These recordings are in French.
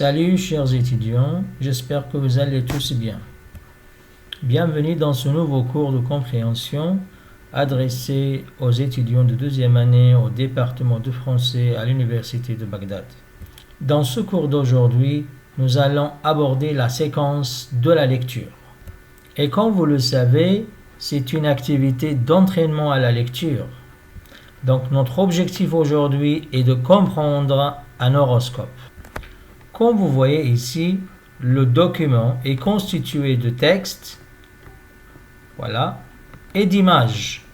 Salut chers étudiants, j'espère que vous allez tous bien. Bienvenue dans ce nouveau cours de compréhension adressé aux étudiants de deuxième année au département de français à l'université de Bagdad. Dans ce cours d'aujourd'hui, nous allons aborder la séquence de la lecture. Et comme vous le savez, c'est une activité d'entraînement à la lecture. Donc notre objectif aujourd'hui est de comprendre un horoscope. Comme vous voyez ici, le document est constitué de textes, voilà, et d'images.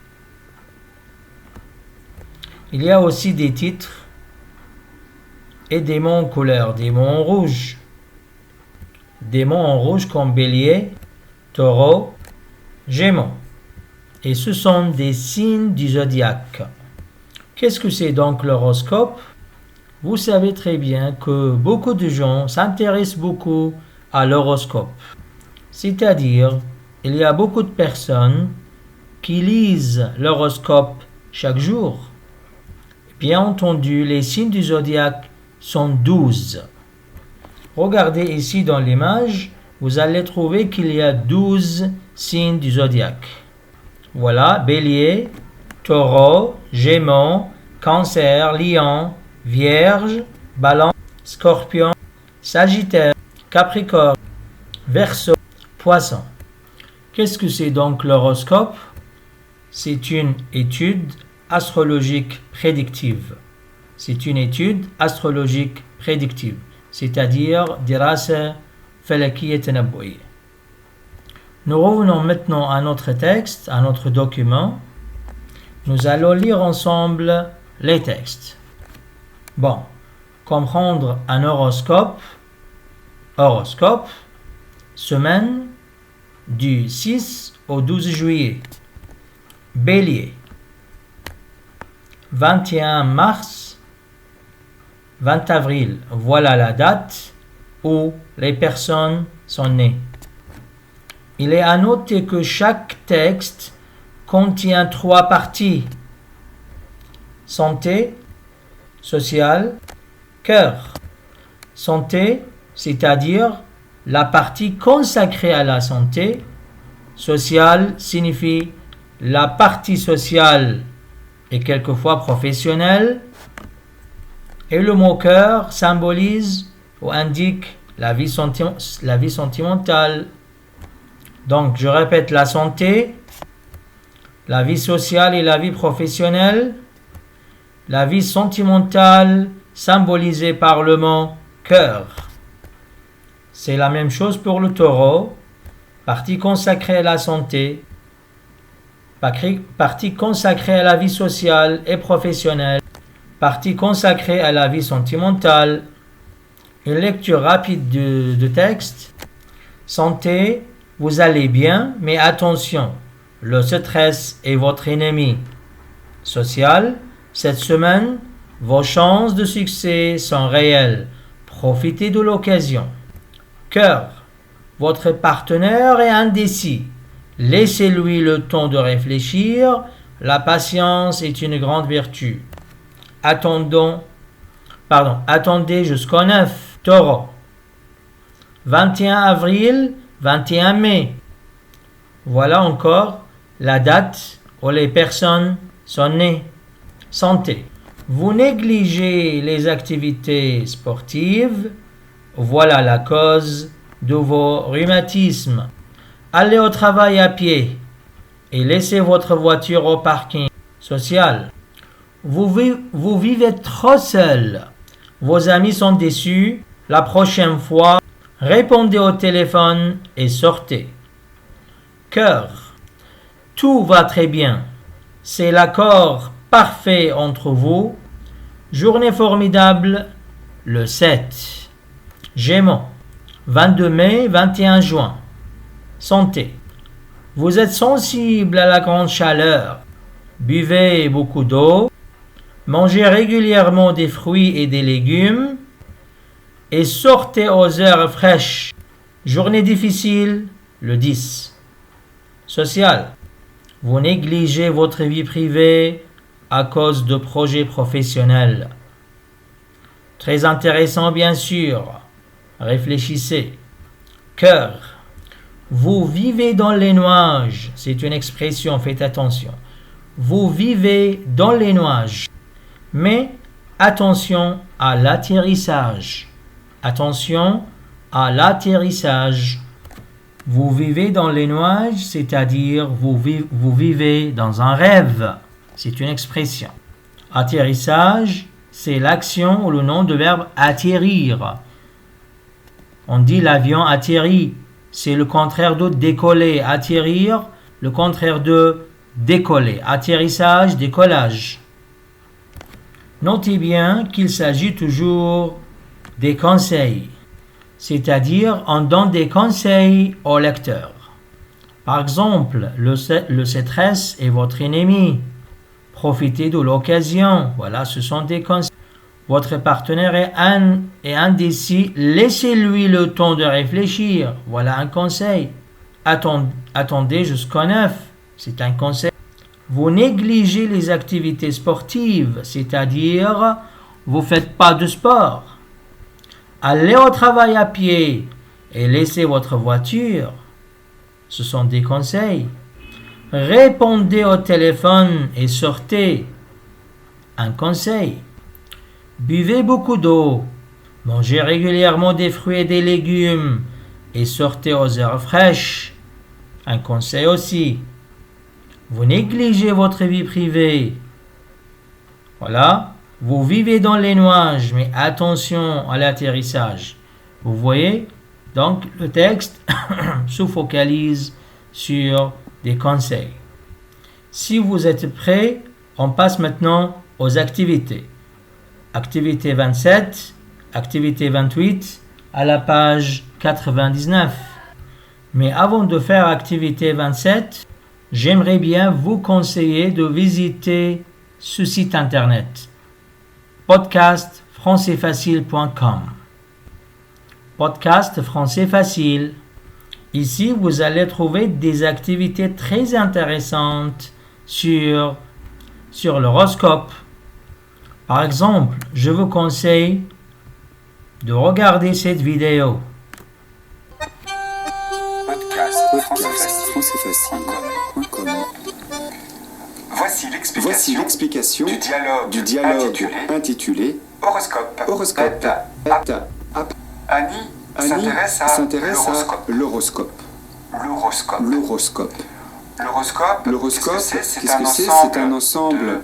Il y a aussi des titres et des mots en couleur, des mots en rouge. Des mots en rouge comme bélier, taureau, gémeaux. Et ce sont des signes du zodiaque. Qu'est-ce que c'est donc l'horoscope ? Vous savez très bien que beaucoup de gens s'intéressent beaucoup à l'horoscope. C'est-à-dire, il y a beaucoup de personnes qui lisent l'horoscope chaque jour. Bien entendu, les signes du zodiaque sont 12. Regardez ici dans l'image, vous allez trouver qu'il y a 12 signes du zodiaque. Voilà, bélier, taureau, gémeaux, cancer, lion, Vierge, Balance, Scorpion, Sagittaire, Capricorne, Verseau, Poisson. Qu'est-ce que c'est donc l'horoscope ? C'est une étude astrologique prédictive. C'est une étude astrologique prédictive, c'est-à-dire dirasa falakiyya tanabbu'iyya. Nous revenons maintenant à notre texte, à notre document. Nous allons lire ensemble les textes. Bon, comprendre un horoscope, semaine du 6 au 12 juillet. Bélier, 21 mars, 20 avril, voilà la date où les personnes sont nées. Il est à noter que chaque texte contient 3 parties. Santé, social, cœur. Santé, c'est-à-dire la partie consacrée à la santé. Social signifie la partie sociale et quelquefois professionnelle. Et le mot cœur symbolise ou indique la vie sentimentale. Donc, je répète, la santé, la vie sociale et la vie professionnelle. La vie sentimentale symbolisée par le mot cœur. C'est la même chose pour le taureau, partie consacrée à la santé, partie consacrée à la vie sociale et professionnelle, partie consacrée à la vie sentimentale. Une lecture rapide de texte. Santé, vous allez bien, mais attention, le stress est votre ennemi. Social, cette semaine, vos chances de succès sont réelles. Profitez de l'occasion. Cœur, votre partenaire est indécis. Laissez-lui le temps de réfléchir. La patience est une grande vertu. Attendez jusqu'au 9. Taureau, 21 avril, 21 mai. Voilà encore la date où les personnes sont nées. Santé. Vous négligez les activités sportives. Voilà la cause de vos rhumatismes. Allez au travail à pied et laissez votre voiture au parking. Social. Vous vivez trop seul. Vos amis sont déçus. La prochaine fois, répondez au téléphone et sortez. Cœur. Tout va très bien. C'est l'accord parfait entre vous. Journée formidable, le 7. Gémeaux, 22 mai, 21 juin. Santé. Vous êtes sensible à la grande chaleur. Buvez beaucoup d'eau. Mangez régulièrement des fruits et des légumes. Et sortez aux heures fraîches. Journée difficile, le 10. Social. Vous négligez votre vie privée à cause de projets professionnels. Très intéressant bien sûr. réfléchissez. Cœur. Vous vivez dans les nuages. C'est une expression, faites attention. Vous vivez dans les nuages. Mais attention à l'atterrissage. Attention à l'atterrissage. Vous vivez dans les nuages, c'est-à-dire vous vivez dans un rêve. C'est une expression. Atterrissage, c'est l'action ou le nom de verbe atterrir. On dit l'avion atterrit. C'est le contraire de décoller. Atterrir, le contraire de décoller. Atterrissage, décollage. Notez bien qu'il s'agit toujours des conseils. C'est-à-dire, on donne des conseils au lecteur. Par exemple, le stress est votre ennemi. Profitez de l'occasion. Voilà, ce sont des conseils. Votre partenaire est indécis. Laissez-lui le temps de réfléchir. Voilà un conseil. Attendez jusqu'au 9. C'est un conseil. Vous négligez les activités sportives, c'est-à-dire vous ne faites pas de sport. Allez au travail à pied et laissez votre voiture. Ce sont des conseils. Répondez au téléphone et sortez. Un conseil. Buvez beaucoup d'eau. Mangez régulièrement des fruits et des légumes et sortez aux heures fraîches. Un conseil aussi. Vous négligez votre vie privée. Voilà. Vous vivez dans les nuages, mais attention à l'atterrissage. Vous voyez? Donc, le texte se focalise sur des conseils. Si vous êtes prêts, on passe maintenant aux activités. Activité 27, activité 28, à la page 99. Mais avant de faire activité 27, j'aimerais bien vous conseiller de visiter ce site internet podcastfrancaisfacile.com. Podcast français facile. Ici, vous allez trouver des activités très intéressantes sur l'horoscope. Par exemple, je vous conseille de regarder cette vidéo. Podcastfrancaisfacile.com. Voici l'explication du dialogue intitulé Horoscope. Annie s'intéresse à l'horoscope. L'horoscope, c'est un ensemble de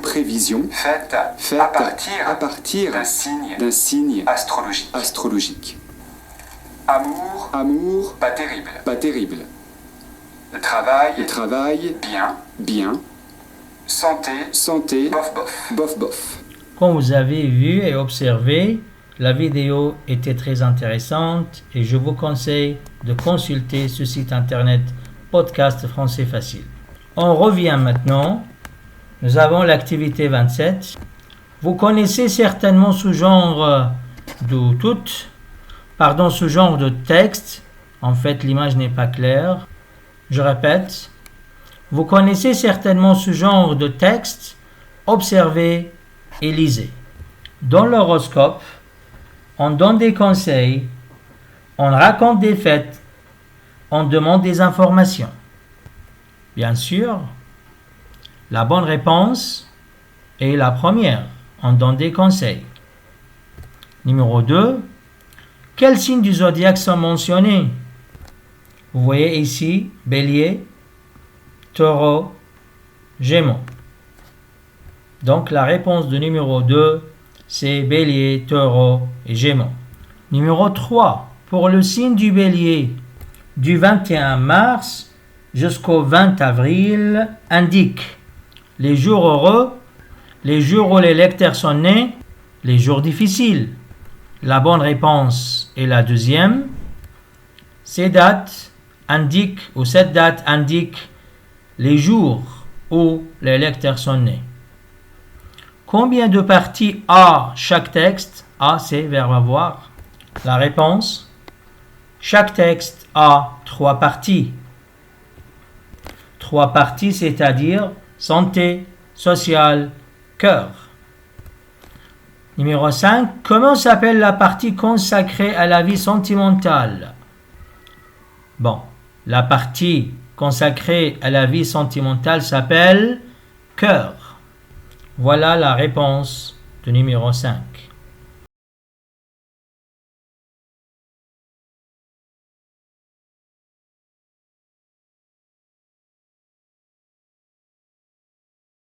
prévisions faites à partir d'un signe astrologique. Amour, pas terrible. Le travail, bien. Santé, bof. Comme vous avez vu et observé, la vidéo était très intéressante et je vous conseille de consulter ce site internet Podcast Français Facile. On revient maintenant. Nous avons l'activité 27. Vous connaissez certainement ce genre ce genre de texte. En fait, l'image n'est pas claire. Je répète. Vous connaissez certainement ce genre de texte. Observez et lisez. Dans l'horoscope, on donne des conseils, on raconte des faits, on demande des informations. Bien sûr, la bonne réponse est la première. On donne des conseils. Numéro 2. Quels signes du zodiaque sont mentionnés? Vous voyez ici Bélier, Taureau, Gémeaux. Donc la réponse de numéro 2, c'est Bélier, Taureau et Gémeaux. Numéro 3. Pour le signe du Bélier, du 21 mars jusqu'au 20 avril, indique les jours heureux, les jours où les lecteurs sont nés, les jours difficiles. La bonne réponse est la deuxième. Cette date indique les jours où les lecteurs sont nés. Combien de parties a chaque texte? A, c'est verbe avoir. La réponse: chaque texte a 3 parties. 3 parties, c'est-à-dire santé, social, cœur. Numéro 5. Comment s'appelle la partie consacrée à la vie sentimentale? Bon, la partie consacrée à la vie sentimentale s'appelle cœur. Voilà la réponse de numéro 5.